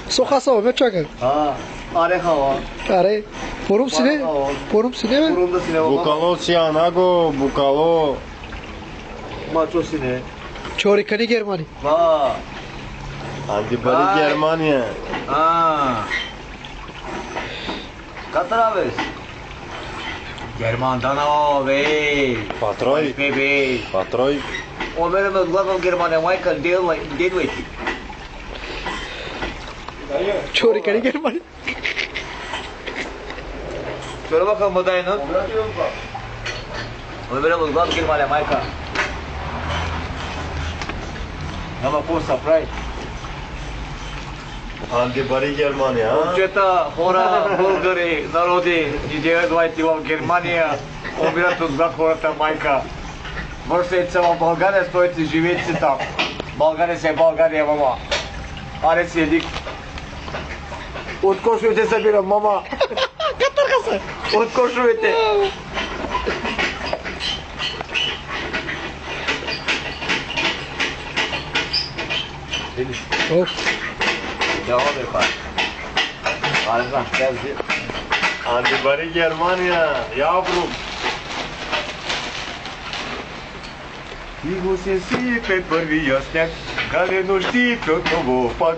Sokaça mı çakır? Are hava. Are. Porum sine? Porum sine mi? Burunda sine baba. Bukalo Sianago, Bukalo. Maço sine. Çorikani Germani. Va. Andi bari Germania. Katraves. Germandan o ve. Patroi. Bebe. Patroi. O benim özgürlüğüm Germanya Michael Deadweight. Çorikani Germani. Söyle bakalım Badayı'nın. O benim özgürlüğüm Germanya Michael. Ama po surprise. Andi bari Germania. Вообще-то хора българи, народи, и 9 в Германия умират от глад хората майка. Вършайте се в България, стойте, живейте си там. България си е България, мама. Аре си едик. От кошовете събирам, мама. Катърка се. От кошовете. Of. Devam et. Harika, geldi. Andi bari Germania. Yavrum. И го се сипе първия сняг, галено щипето во пак.